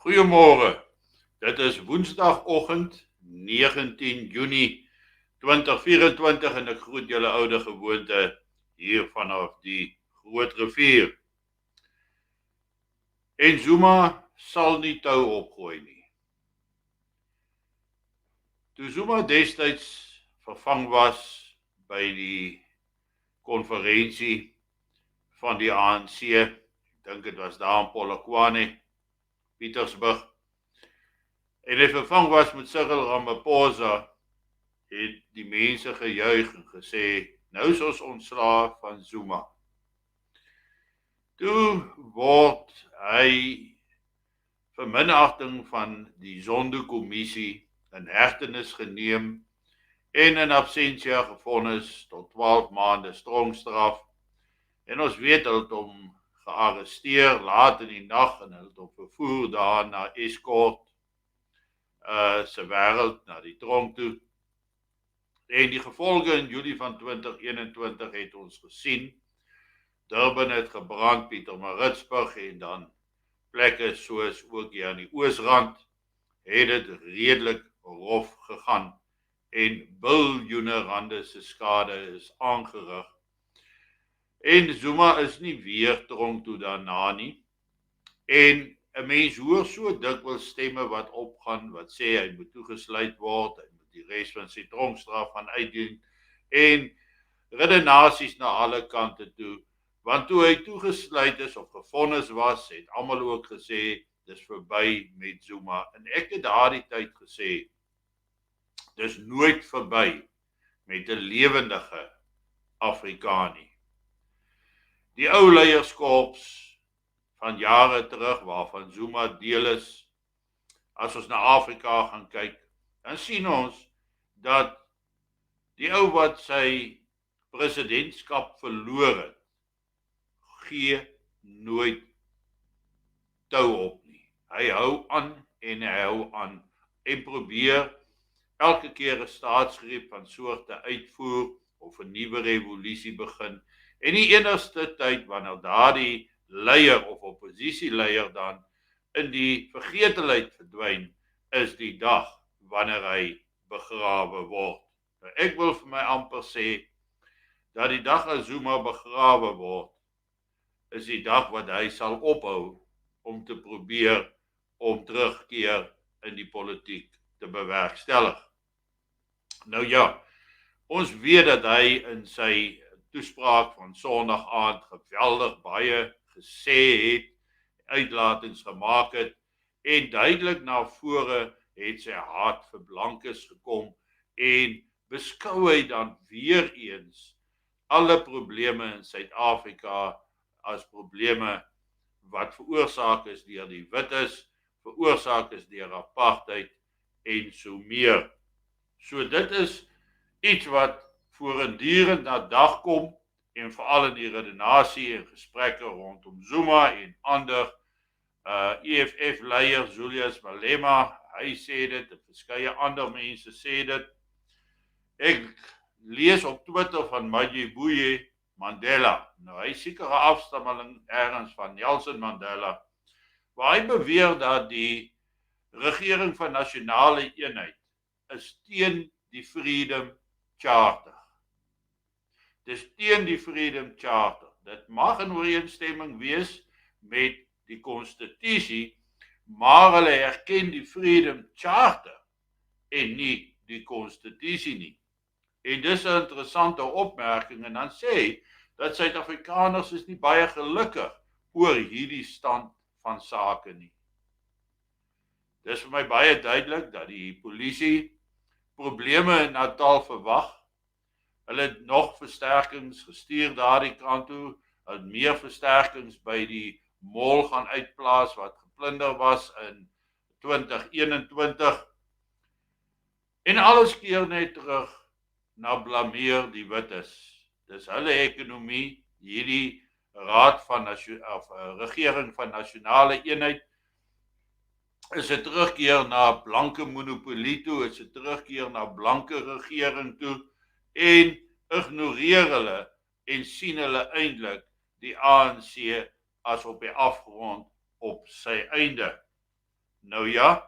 Goeiemôre. Dit is Woensdagoggend 19 Junie 2024 en ek groet julle oude gewoonte hier vanaf die Groot Rivier. En Zuma sal nie tou opgooi nie. Toe Zuma destyds vervang was by die konferensie van die ANC, ek dink dit was daar in Polokwane, Pietersburg, en hy vervang was met Cyril Ramaphosa, het die mense gejuig en gesê, nou is ons ontslae van Zuma. Toe word hy vir minagting van die Zondo-kommissie in hegtenis geneem en in absentia gevonnis tot 12 maande tronkstraf. En ons weet hulle het hom gearresteer laat in die nag en hulle het hom vervoer daar na Escort se wêreld, na die tronk toe. En die gevolge in Julie van 2021 het ons gesien. Durban het gebrand, Pietermaritzburg en dan plekke soos ook hier aan die Oosrand het dit redelik rof gegaan en biljoene rande se skade is aangerig. En Zuma is nie weer tronk toe daarna nie. En 'n mens hoor so dikwels stemme wat opgaan, wat sê hy moet toegesluit word, hy moet die res van sy tronkstraf gaan uitdien, en redenasies na alle kante toe, want toe hy toegesluit is of gevonnis was, het almal ook gesê, dis verby met Zuma, en ek het daardie tyd gesê, dis nooit verby met 'n lewendige Afrikaner. Die ou leierskorps van jare terug, waarvan Zuma deel is, as ons na Afrika gaan kyk, dan sien ons dat die ou wat sy presidentskap verloor het, gee nooit tou op nie. Hy hou aan en hy hou aan en probeer elke keer 'n staatsgreep van soorte uitvoer of 'n nuwe revolusie begin. En die enigste tyd wanneer daardie leier of oppositieleier dan in die vergetelheid verdwyn, is die dag wanneer hy begrawe word. Nou, ek wil vir my amper sê dat die dag as Zuma begrawe word, is die dag wat hy sal ophou om te probeer om terugkeer in die politiek te bewerkstellig. Nou ja, ons weet dat hy in sy toespraak van Sondag aand geweldig baie gesê het, uitlatings gemaak het, en duidelik na vore het sy haat vir blankes gekom, en beskou hy dan weer eens alle probleme in Suid-Afrika as probleme wat veroorsaak is deur die wites, veroorsaak is deur apartheid en so meer. So dit is iets wat voortdurend na dag kom, en veral in die redenasie en gesprekke rondom Zuma en ander EFF-leier Julius Malema, hy sê dit, en verskeie ander mense sê dit. Ek lees op Twitter van Majibuye Mandela, nou hy is seker 'n afstammeling ergens van Nelson Mandela, waar hy beweer dat die regering van nasionale eenheid is teen die Freedom Charter. Dis teen die Freedom Charter. Dit mag in ooreenstemming wees met die konstitusie, maar hulle erken die Freedom Charter en nie die konstitusie nie. En dis 'n interessante opmerking, en dan sê hy dat Suid-Afrikaners is nie baie gelukkig oor hierdie stand van sake nie. Dis vir my baie duidelik dat die polisie probleme in Natal verwag. Hulle het nog versterkings gestuur daardie kant toe, hulle het meer versterkings by die mall gaan uitplaas wat geplunder was in 2021. En alles keer net terug na blameer die wites. Dis hulle ekonomie, hierdie raad van regering van nasionale eenheid, is 'n terugkeer na blanke monopolie toe, is 'n terugkeer na blanke regering toe, en ignoreer hulle en sien hulle eintlik die ANC as op die afgrond op sy einde. Nou ja,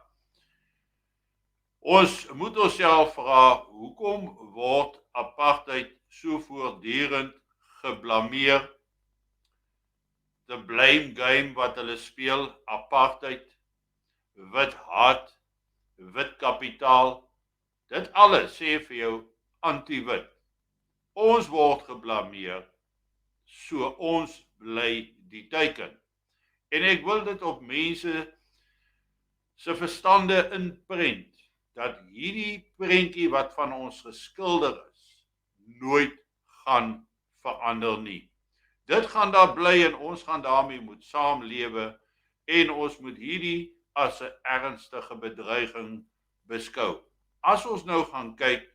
ons moet onsself vra, hoekom word apartheid so voortdurend geblameer? The blame game wat hulle speel, apartheid, wit haat, wit kapitaal, dit alles sê vir jou anti-wit. Ons word geblameer, so ons bly die teiken. En ek wil dit op mense se verstande inprent, dat hierdie prentjie wat van ons geskilder is, nooit gaan verander nie. Dit gaan daar bly en ons gaan daarmee moet saamlewe en ons moet hierdie as 'n ernstige bedreiging beskou. As ons nou gaan kyk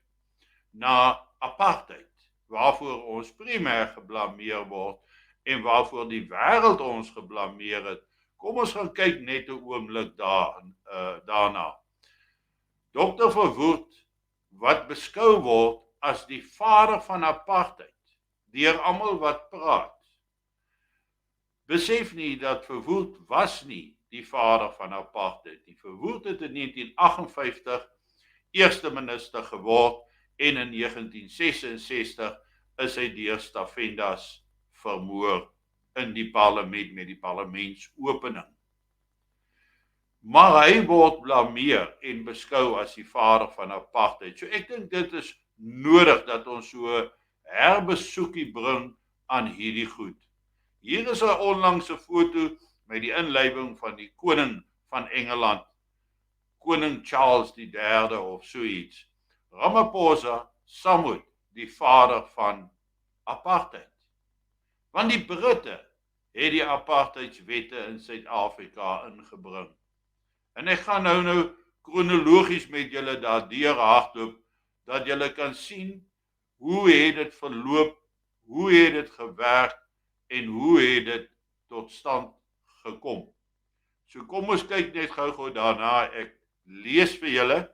na apartheid, waarvoor ons primêr geblameer word en waarvoor die wêreld ons geblameer het, kom ons gaan kyk net 'n oomblik daarna. Dr. Verwoerd, wat beskou word as die vader van apartheid, deur almal wat praat, besef nie dat Verwoerd was nie die vader van apartheid nie. Verwoerd het in 1958 eerste minister geword en in 1966 is hy deur Stavendas vermoor in die parlement met die parlementsopening. Maar hy word blameer en beskou as die vader van apartheid. So ek dink dit is nodig dat ons so herbesoekie bring aan hierdie goed. Hier is 'n onlangse foto met die inlywing van die koning van Engeland, koning Charles III of so iets. Ramaphosa saam die vader van apartheid. Want die Britte het die apartheidswette in Suid-Afrika ingebring. En ek gaan nou kronologies met julle daardeur hardloop, dat julle kan sien hoe het dit verloop, hoe het dit gewerk en hoe het dit tot stand gekom. So kom ons kyk net gou daarna. Ek lees vir julle.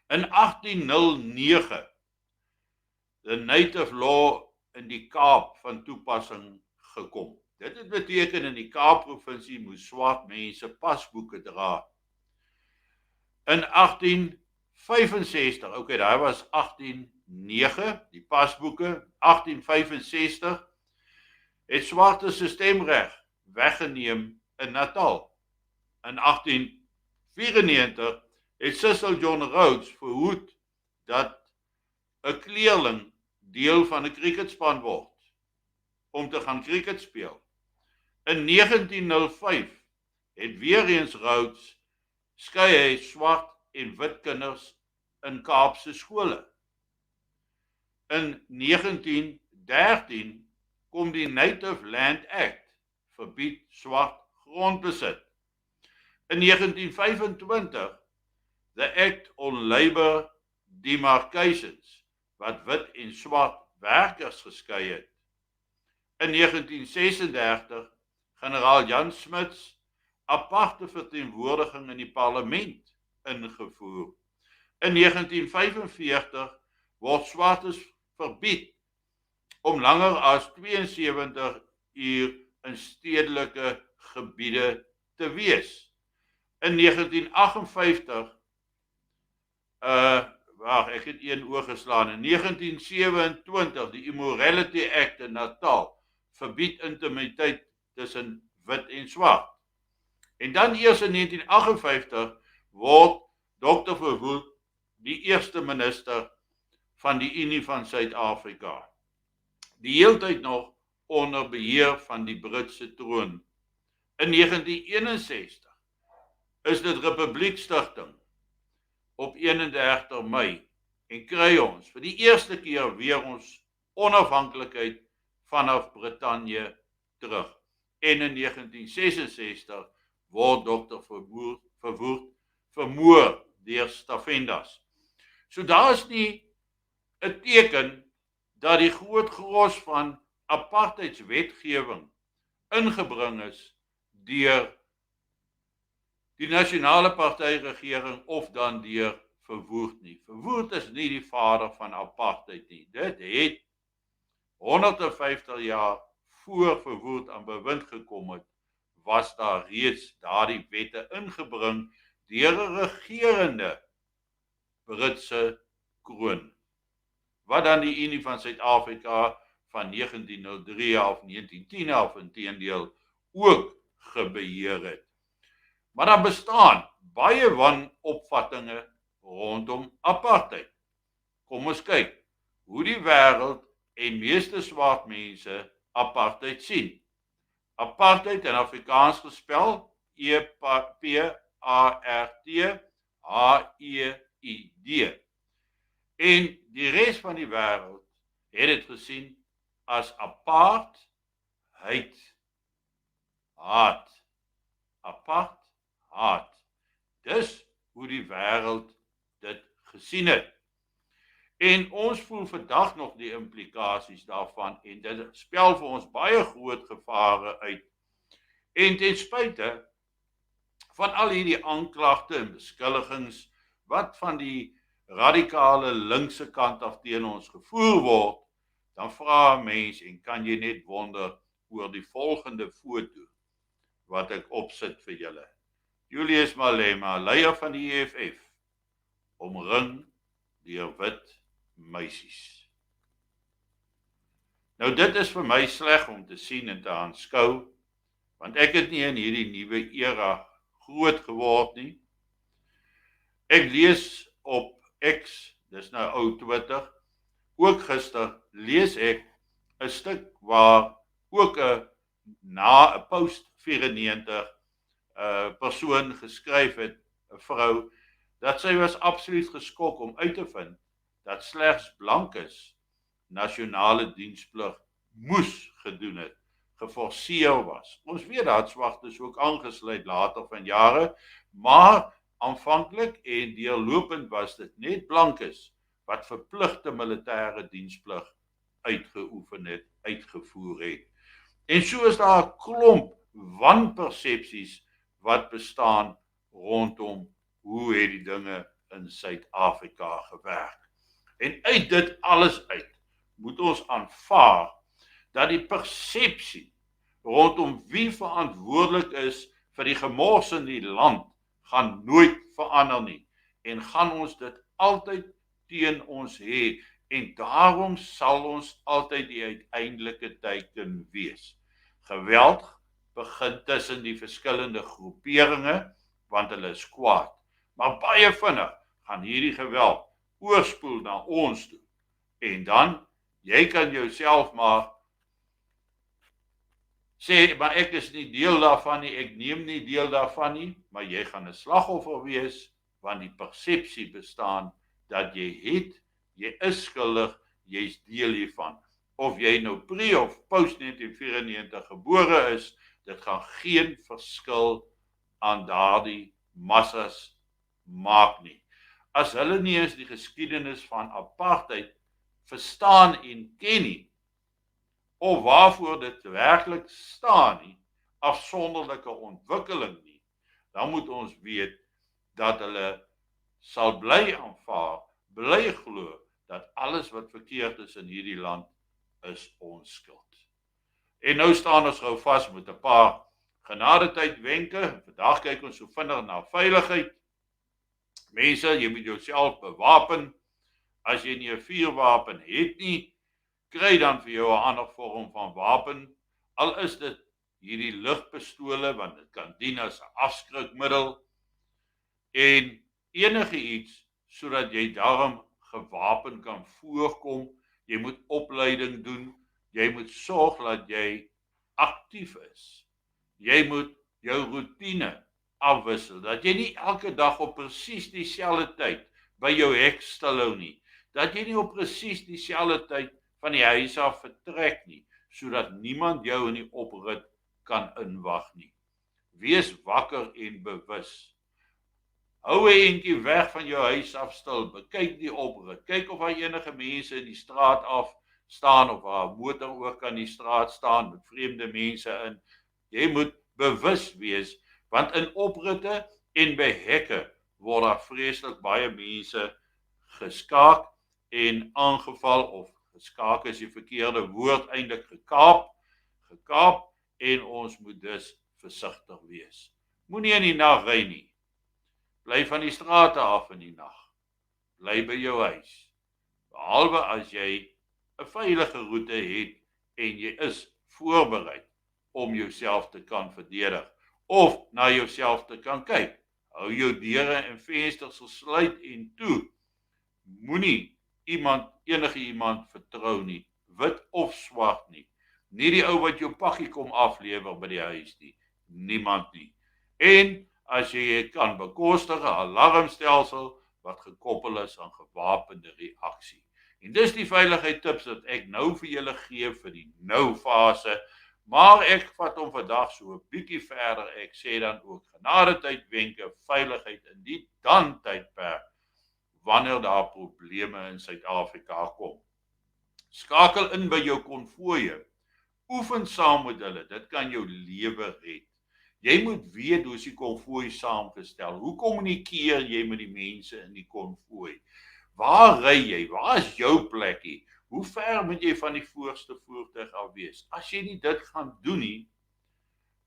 In 1809 the native law in die Kaap van toepassing gekom. Dit het beteken in die Kaap-provinsie moes swart mense pasboeke dra. In 1865, okay, daar was 1809, die pasboeke, 1865 het swarte se stemreg weggeneem in Natal. In 1894 het Cecil John Rhodes verhoed dat 'n kleerling deel van 'n cricketspan word om te gaan cricket speel. In 1905 het weer eens Rhodes skei hy swart en wit kinders in Kaapse skole. In 1913 kom die Native Land Act, verbied swart grondbesit. In 1925 the Act on Labour Demarcations, wat wit en swart werkers geskei het. In 1936 generaal Jan Smuts aparte verteenwoordiging in die parlement ingevoer. In 1945 word swartes verbied om langer as 72 uur in stedelike gebiede te wees. In 1958 ek het een oorgeslaan. In 1927 die Immorality Act in Natal verbied intimiteit tussen wit en swart. En dan eers in 1958 word Dr. Verwoerd die eerste minister van die Unie van Suid-Afrika. Die heeltyd nog onder beheer van die Britse troon. In 1961 is dit Republiekstigting op 31 Mei en kry ons vir die eerste keer weer ons onafhanklikheid vanaf Brittanje terug. En in 1966 word Dr. Verwoerd vermoor deur Stavendas. So daar is nie 'n teken dat die groot gros van apartheidswetgewing ingebring is deur die nasionale partyregering of dan deur Verwoerd nie. Verwoerd is nie die vader van apartheid nie. Dit het 150 jaar voor Verwoerd aan bewind gekom het, was daar reeds daardie wette ingebring deur 'n regerende Britse kroon, wat dan die Unie van Suid-Afrika van 1903 of 1910 af inteendeel ook gebeheer het. Maar daar bestaan baie wanopvattinge rondom apartheid. Kom ons kyk hoe die wêreld en meeste swart mense apartheid sien. Apartheid in Afrikaans gespel E-P-A-R-T-H-E-I-D. En die res van die wêreld het dit gesien as apart, haat. Apart, haat. Dis hoe die wêreld dit gesien het. En ons voel vandag nog die implikasies daarvan en dit spel vir ons baie groot gevare uit. En ten spyte van al hierdie aanklagte en beskuldigings wat van die radikale linkse kant af teen ons gevoer word, dan vra 'n mens en kan jy net wonder oor die volgende foto wat ek opsit vir julle. Julius Malema, leier van die EFF, omring deur wit meisies. Nou dit is vir my sleg om te sien en te aanskou, want ek het nie in hierdie nuwe era groot geword nie. Ek lees op X, dis nou ou Twitter, ook gister lees ek 'n stuk waar ook na 'n post 94 persoon geskryf het, 'n vrou, dat sy was absoluut geskok om uit te vind dat slegs blankes nasionale diensplig moes gedoen het, geforseer was. Ons weet dat swartes ook aangesluit later van jare, maar aanvanklik en deurlopend was dit net blankes wat verpligte militêre diensplig uitgeoefen het, uitgevoer het. En so is daar 'n klomp wanpersepsies wat bestaan rondom hoe het die dinge in Suid-Afrika gewerk. En uit dit alles uit moet ons aanvaar dat die persepsie rondom wie verantwoordelik is vir die gemors in die land gaan nooit verander nie en gaan ons dit altyd teen ons hê en daarom sal ons altyd die uiteindelike teiken wees. Geweld begin tussen die verskillende groeperinge want hulle is kwaad, maar baie vinnig gaan hierdie geweld oorspoel na ons toe en dan jy kan jouself maar sê, maar ek is nie deel daarvan nie, ek neem nie deel daarvan nie, maar jy gaan 'n slagoffer wees, want die persepsie bestaan dat jy is skuldig, jy is deel hiervan. Of jy nou pre of post 1994 gebore is, dit gaan geen verskil aan daardie massas maak nie. As hulle nie eens die geskiedenis van apartheid verstaan en ken nie, of waarvoor dit werklik staan nie, afsonderlike ontwikkeling nie, dan moet ons weet dat hulle sal bly aanvaar, bly glo dat alles wat verkeerd is in hierdie land is ons skuld. En nou staan ons gou vas met 'n paar genadetydwenke. Vandag kyk ons so vinnig na veiligheid. Mense, jy moet jouself bewapen. As jy nie 'n vuurwapen het nie, kry dan vir jou 'n ander vorm van wapen. Al is dit hierdie ligpistole, want dit kan dien as 'n afskrikmiddel. En enige iets sodat jy daarom gewapen kan voorkom. Jy moet opleiding doen. Jy moet sorg dat jy aktief is. Jy moet jou roetine afwissel. Dat jy nie elke dag op presies dieselfde tyd by jou hek stilhou nie. Dat jy nie op presies dieselfde tyd van die huis af vertrek nie, sodat niemand jou in die oprit kan inwag nie. Wees wakker en bewus. Hou 'n entjie weg van jou huis af stil, bekyk die oprit, kyk of daar enige mense in die straat af staan of 'n motor ook aan die straat staan met vreemde mense in. Jy moet bewus wees, want in opritte en by hekke word daar vreeslik baie mense geskaak en aangeval, of geskaak is die verkeerde woord, eintlik gekaap, en ons moet dus versigtig wees. Moenie in die nag ry nie. Bly van die strate af in die nag. Bly by jou huis. Behalwe as jy 'n veilige roete het en jy is voorberei om jouself te kan verdedig of na jouself te kan kyk. Hou jou deure en vensters gesluit en toe. Moenie enige iemand vertrou nie, wit of swart nie. Nie die ou wat jou pakkie kom aflewer by die huis nie, niemand nie. En as jy kan bekostig 'n alarmstelsel wat gekoppel is aan gewapende reaksie. En dis die veiligheidstips wat ek nou vir julle gee vir die nou fase, maar ek vat hom vandag so 'n bietjie verder. Ek sê dan ook genadetydwenke, veiligheid in die dan tydperk wanneer daar probleme in Suid-Afrika kom. Skakel in by jou konvooie. Oefen saam met hulle, dit kan jou lewe red. Jy moet weet hoe is die konvooi saamgestel. Hoe kommunikeer jy met die mense in die konvooi? Waar ry jy? Waar is jou plekkie? Hoe ver moet jy van die voorste voertuig af wees? As jy nie dit gaan doen nie,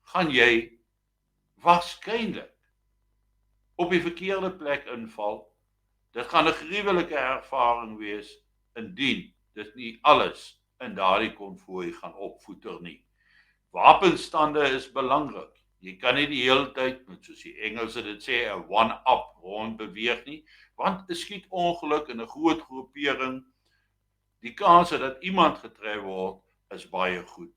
gaan jy waarskynlik op die verkeerde plek inval. Dit gaan 'n gruwelike ervaring wees indien dit nie alles in daardie konvooi gaan opvoeter nie. Wapenstande is belangrik. Jy kan nie die hele tyd met, soos die Engelse dit sê, 'n one-up rond beweeg nie, want 'n skietongeluk in 'n groot groepering, die kans dat iemand getref word, is baie goed.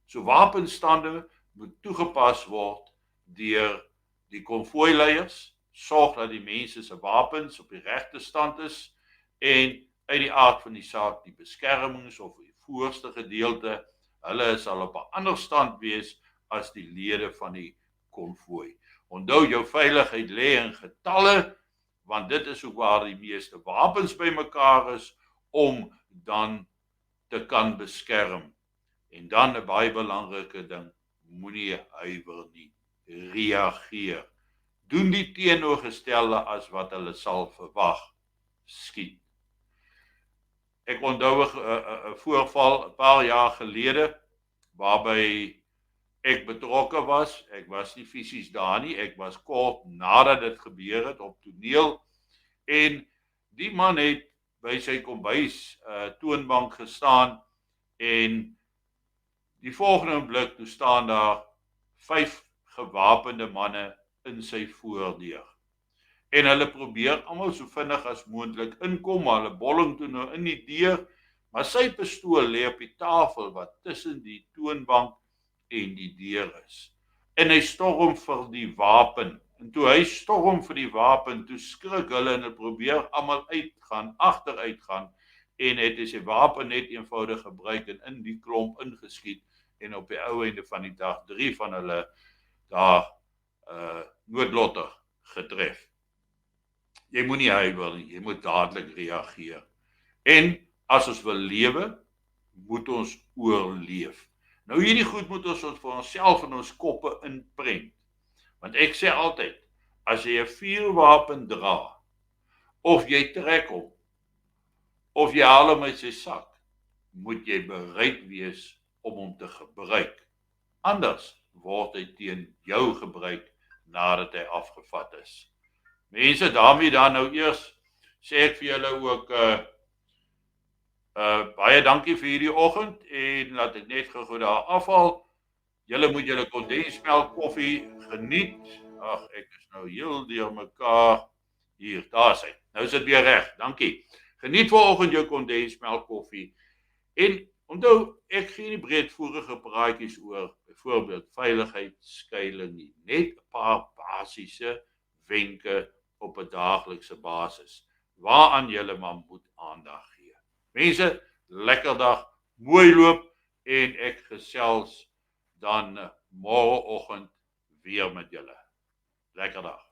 So wapenstande moet toegepas word deur die konvooileiers, sorg dat die mense se wapens op die regte stand is en uit die aard van die saak die beskermings of die voorste gedeelte, hulle sal op 'n ander stand wees as die lede van die konvooi. Onthou, jou veiligheid lê in getalle, want dit is ook waar die meeste wapens bymekaar is om dan te kan beskerm. En dan 'n baie belangrike ding, moenie huiwer nie, reageer. Doen die teenoorgestelde as wat hulle sal verwag, skiet. Ek onthou 'n voorval 'n paar jaar gelede waarby ek betrokke was. Ek was nie fisies daar nie, ek was kort nadat dit gebeur het op toneel en die man het by sy kombuis toonbank gestaan en die volgende blik toe staan daar 5 gewapende manne in sy voordeur. En hulle probeer almal so vinnig as moontlik inkom, maar hulle bolling toe nou in die deur, maar sy pistool lê op die tafel wat tussen die toonbank en die deur is. En hy storm vir die wapen. En toe hy storm vir die wapen, toe skrik hulle en hulle probeer almal agteruit gaan en het hy sy wapen net eenvoudig gebruik en in die klomp ingeskiet en op die ou einde van die dag 3 van hulle daar noodlottig getref. Jy moet nie huiwer nie, jy moet dadelik reageer. En as ons wil lewe, moet ons oorleef. Nou hierdie goed moet ons vir onsself in ons koppe inprent. Want ek sê altyd, as jy 'n vuurwapen dra, of jy trek hom, of jy haal hom uit sy sak, moet jy bereid wees om hom te gebruik. Anders word hy teen jou gebruik nadat hy afgevat is. Mense, daarmee dan nou eers sê ek vir julle ook baie dankie vir hierdie oggend en laat ek net gou daar afval. Julle moet julle kondensmelk koffie geniet. Ag, ek is nou heel deur mekaar. Hier, daar is hy. Nou is dit weer reg. Dankie. Geniet vanoggend jou kondensmelk koffie. En onthou, ek gee nie breedvoerige praatjies oor byvoorbeeld veiligheid, skuiling nie. Net 'n paar basiese wenke op 'n daaglikse basis waaraan julle maar moet aandag gee. Mense, lekker dag, mooi loop en ek gesels dan môreoggend weer met julle. Lekker dag.